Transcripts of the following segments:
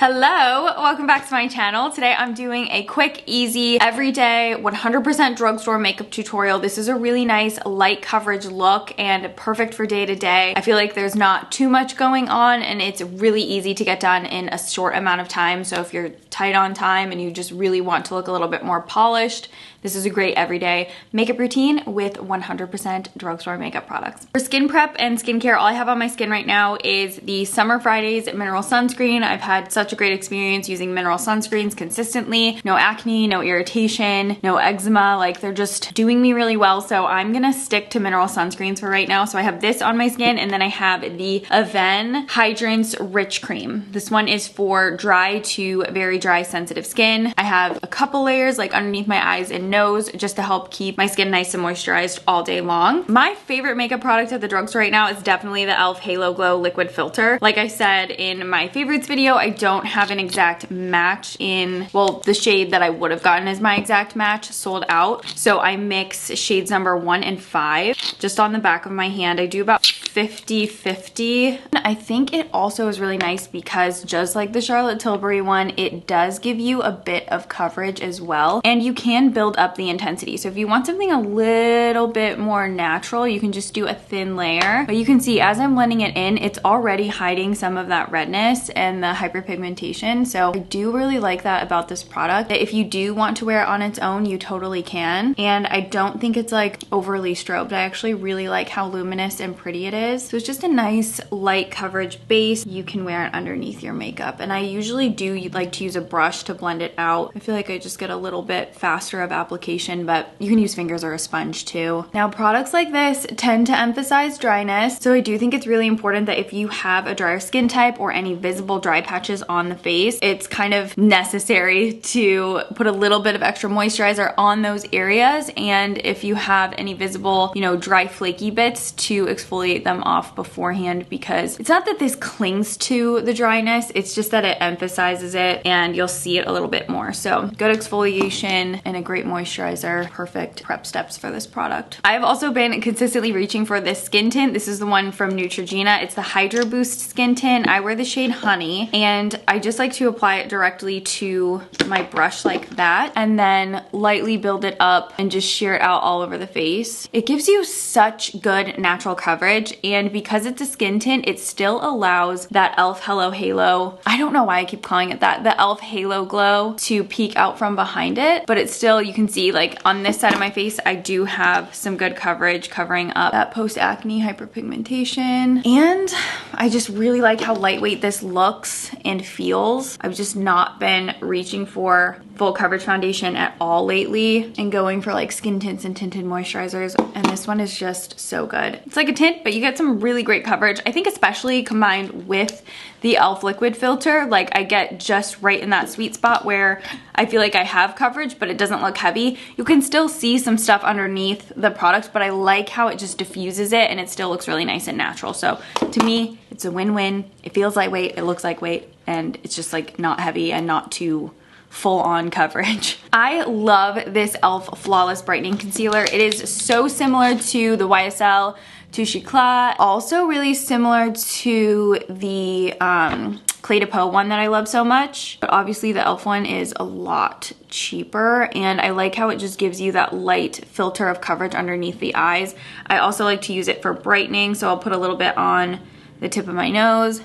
Hello, welcome back to my channel. Today I'm doing a quick, easy, everyday, 100% drugstore makeup tutorial. This is a really nice light coverage look and perfect for day to day. I feel like there's not too much going on and it's really easy to get done in a short amount of time. So if you're tight on time and you just really want to look a little bit more polished, this is a great everyday makeup routine with 100% drugstore makeup products. For skin prep and skincare, all I have on my skin right now is the Summer Fridays Mineral Sunscreen. I've had such a great experience using mineral sunscreens consistently. No acne, no irritation, no eczema. Like, they're just doing me really well. So I'm gonna stick to mineral sunscreens for right now. So I have this on my skin, and then I have the Aven Hydrance Rich Cream. This one is for dry to very dry sensitive skin. I have a couple layers like underneath my eyes and nose just to help keep my skin nice and moisturized all day long. My favorite makeup product at the drugstore right now is definitely the e.l.f. Halo Glow Liquid Filter. Like I said in my favorites video, I don't have an exact match in, well, the shade that I would have gotten as my exact match sold out. So I mix shades number 1 and 5 just on the back of my hand. I do about 50-50. I think it also is really nice because just like the Charlotte Tilbury one, it does give you a bit of coverage as well, and you can build up the intensity. So if you want something a little bit more natural, you can just do a thin layer. But you can see as I'm blending it in, it's already hiding some of that redness and the hyperpigmentation. So I do really like that about this product. If you do want to wear it on its own, you totally can. And I don't think it's like overly strobed. I actually really like how luminous and pretty it is. So it's just a nice light coverage base. You can wear it underneath your makeup. And I usually do like to use a brush to blend it out. I feel like I just get a little bit faster of application, but you can use fingers or a sponge too. Now, products like this tend to emphasize dryness. So I do think it's really important that if you have a drier skin type or any visible dry patches on the face, it's kind of necessary to put a little bit of extra moisturizer on those areas. And if you have any visible, dry flaky bits, to exfoliate them off beforehand, because it's not that this clings to the dryness, it's just that it emphasizes it and you'll see it a little bit more. So good exfoliation and a great moisturizer, perfect prep steps for this product. I've also been consistently reaching for this skin tint. This is the one from Neutrogena. It's the Hydro Boost skin tint. I wear the shade Honey, and I just like to apply it directly to my brush like that, and then lightly build it up and just sheer it out all over the face. It gives you such good natural coverage, and because it's a skin tint, it still allows that e.l.f. Hello Halo, I don't know why I keep calling it that, the e.l.f. Halo Glow to peek out from behind it, but it's still, you can see like on this side of my face, I do have some good coverage covering up that post-acne hyperpigmentation. And I just really like how lightweight this looks and feels. I've just not been reaching for full coverage foundation at all lately and going for like skin tints and tinted moisturizers, and this one is just so good. It's like a tint, but you get some really great coverage. I think especially combined with the e.l.f. liquid filter, like I get just right in that sweet spot where I feel like I have coverage, but it doesn't look heavy. You can still see some stuff underneath the product, but I like how it just diffuses it and it still looks really nice and natural. So to me, it's a win-win. It feels lightweight, it looks lightweight, and it's just like not heavy and not too full-on coverage. I love this e.l.f. Flawless Brightening Concealer. It is so similar to the YSL Touche Eclat, also really similar to the Clé de Peau one that I love so much, but obviously the e.l.f. one is a lot cheaper, and I like how it just gives you that light filter of coverage underneath the eyes. I also like to use it for brightening, so I'll put a little bit on the tip of my nose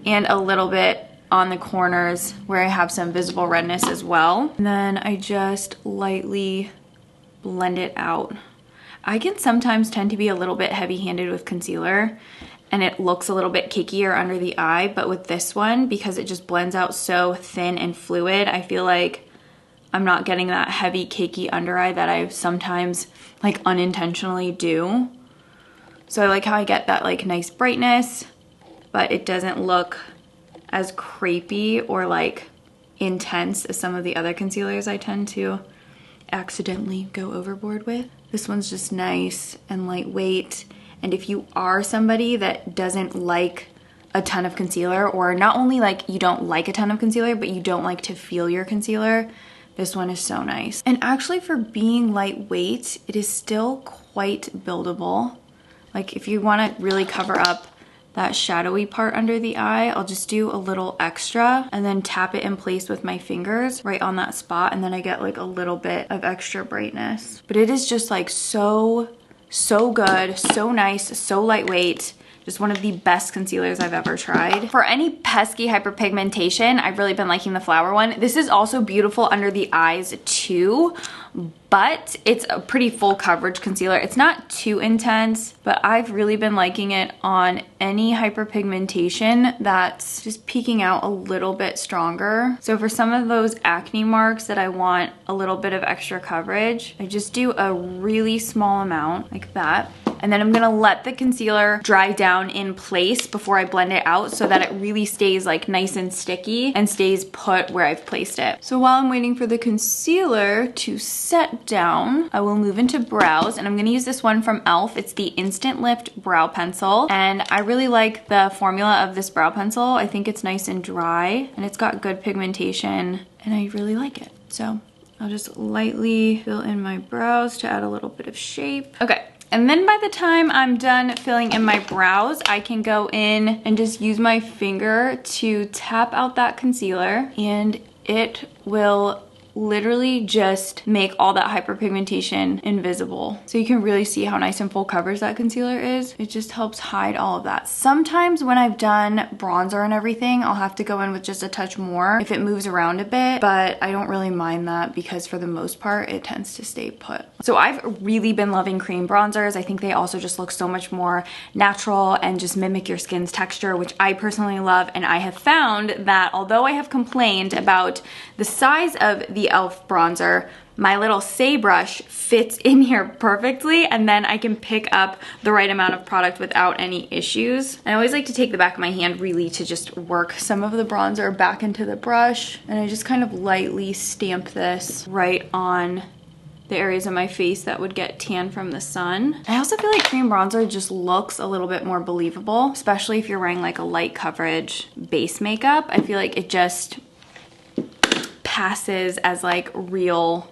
and a little bit on the corners where I have some visible redness as well. And then I just lightly blend it out. I can sometimes tend to be a little bit heavy-handed with concealer and it looks a little bit cakier under the eye, but with this one, because it just blends out so thin and fluid, I feel like I'm not getting that heavy cakey under eye that I sometimes like unintentionally do. So I like how I get that like nice brightness, but it doesn't look as crepey or like intense as some of the other concealers I tend to accidentally go overboard with. This one's just nice and lightweight. And if you are somebody that doesn't like a ton of concealer, or not only like you don't like a ton of concealer, but you don't like to feel your concealer, this one is so nice. And actually, for being lightweight, it is still quite buildable. Like if you want to really cover up that shadowy part under the eye, I'll just do a little extra and then tap it in place with my fingers right on that spot, and then I get like a little bit of extra brightness. But it is just like so good, so nice, so lightweight. Just one of the best concealers I've ever tried. For any pesky hyperpigmentation, I've really been liking the Flower one. This is also beautiful under the eyes too, but it's a pretty full coverage concealer. It's not too intense, but I've really been liking it on any hyperpigmentation that's just peeking out a little bit stronger. So for some of those acne marks that I want a little bit of extra coverage, I just do a really small amount like that. And then I'm gonna let the concealer dry down in place before I blend it out so that it really stays like nice and sticky and stays put where I've placed it. So while I'm waiting for the concealer to set down, I will move into brows, and I'm gonna use this one from e.l.f. It's the Instant Lift Brow Pencil, and I really like the formula of this brow pencil. I think it's nice and dry, and it's got good pigmentation, and I really like it. So I'll just lightly fill in my brows to add a little bit of shape. Okay. And then by the time I'm done filling in my brows, I can go in and just use my finger to tap out that concealer, and it will literally just make all that hyperpigmentation invisible. So you can really see how nice and full coverage that concealer is. It just helps hide all of that. Sometimes when I've done bronzer and everything, I'll have to go in with just a touch more if it moves around a bit, but I don't really mind that because for the most part, it tends to stay put. So I've really been loving cream bronzers. I think they also just look so much more natural and just mimic your skin's texture, which I personally love. And I have found that although I have complained about the size of the e.l.f. bronzer, my little Say brush fits in here perfectly, and then I can pick up the right amount of product without any issues. I always like to take the back of my hand really to just work some of the bronzer back into the brush, and I just kind of lightly stamp this right on the areas of my face that would get tan from the sun. I also feel like cream bronzer just looks a little bit more believable, especially if you're wearing like a light coverage base makeup. I feel like it just passes as like real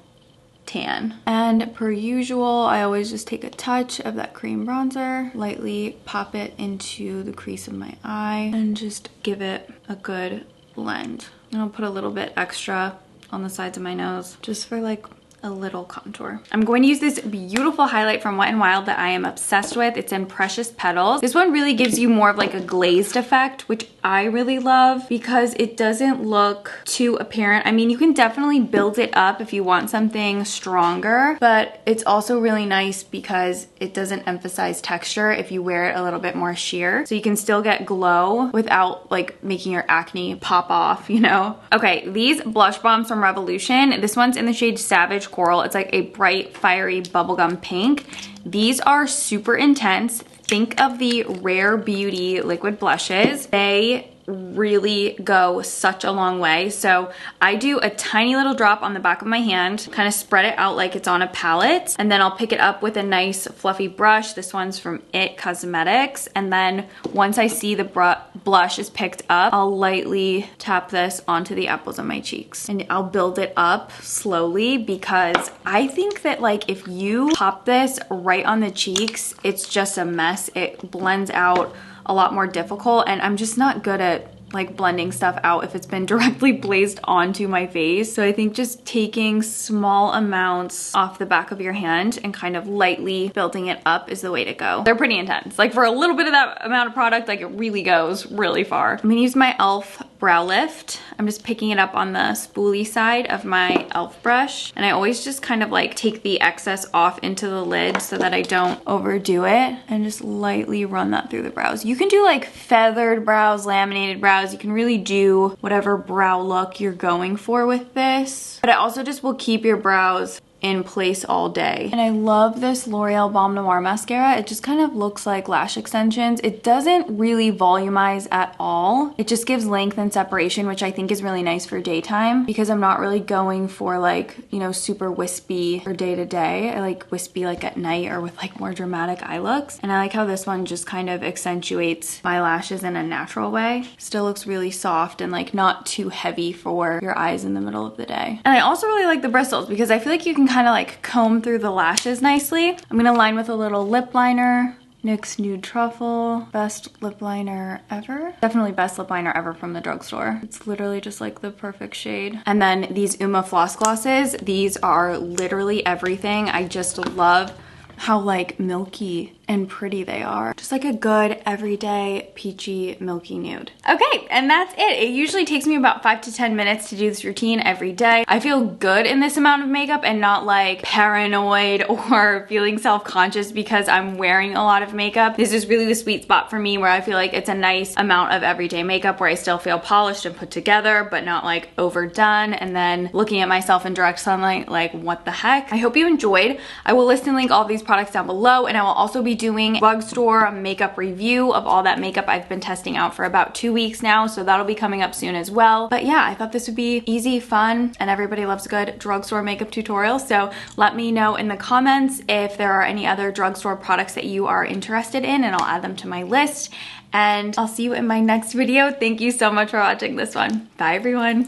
tan. And per usual, I always just take a touch of that cream bronzer, lightly pop it into the crease of my eye, and just give it a good blend. And I'll put a little bit extra on the sides of my nose just for like a little contour. I'm going to use this beautiful highlight from Wet n Wild that I am obsessed with. It's in Precious Petals. This one really gives you more of like a glazed effect, which I really love because it doesn't look too apparent. I mean, you can definitely build it up if you want something stronger, but it's also really nice because it doesn't emphasize texture if you wear it a little bit more sheer. So you can still get glow without like making your acne pop off, you know? Okay, these blush bombs from Revolution. This one's in the shade Savage Coral. It's like a bright, fiery bubblegum pink. These are super intense. Think of the Rare Beauty liquid blushes. They really go such a long way. So I do a tiny little drop on the back of my hand, kind of spread it out like it's on a palette, and then I'll pick it up with a nice fluffy brush. This one's from It Cosmetics. And then once I see the blush is picked up, I'll lightly tap this onto the apples of my cheeks, and I'll build it up slowly because I think that like if you pop this right on the cheeks, it's just a mess. It blends out a lot more difficult, and I'm just not good at like blending stuff out if it's been directly blazed onto my face. So I think just taking small amounts off the back of your hand and kind of lightly building it up is the way to go. They're pretty intense. Like for a little bit of that amount of product, like it really goes really far. I'm gonna use my e.l.f. brow lift. I'm just picking it up on the spoolie side of my e.l.f. brush, and I always just kind of like take the excess off into the lid so that I don't overdo it, and just lightly run that through the brows. You can do like feathered brows, laminated brows. You can really do whatever brow look you're going for with this, but it also just will keep your brows in place all day. And I love this L'Oreal Balm Noir mascara. It just kind of looks like lash extensions. It doesn't really volumize at all. It just gives length and separation, which I think is really nice for daytime because I'm not really going for like, you know, super wispy for day to day. I like wispy like at night or with like more dramatic eye looks. And I like how this one just kind of accentuates my lashes in a natural way. Still looks really soft and like not too heavy for your eyes in the middle of the day. And I also really like the bristles because I feel like you can kind of like comb through the lashes nicely. I'm gonna line with a little lip liner NYX Nude Truffle. Best lip liner ever. Definitely best lip liner ever from the drugstore. It's literally just like the perfect shade. And then these Uma Floss Glosses. These are literally everything. I just love how like milky and pretty they are. Just like a good everyday peachy milky nude. Okay, and that's it. It usually takes me about 5 to 10 minutes to do this routine every day. I feel good in this amount of makeup and not like paranoid or feeling self-conscious because I'm wearing a lot of makeup. This is really the sweet spot for me where I feel like it's a nice amount of everyday makeup where I still feel polished and put together but not like overdone, and then looking at myself in direct sunlight like what the heck. I hope you enjoyed. I will list and link all these products down below, and I will also be doing drugstore makeup review of all that makeup I've been testing out for about 2 weeks now, so that'll be coming up soon as well. But yeah, I thought this would be easy, fun, and everybody loves a good drugstore makeup tutorial, so let me know in the comments if there are any other drugstore products that you are interested in, and I'll add them to my list. And I'll see you in my next video. Thank you so much for watching this one. Bye everyone.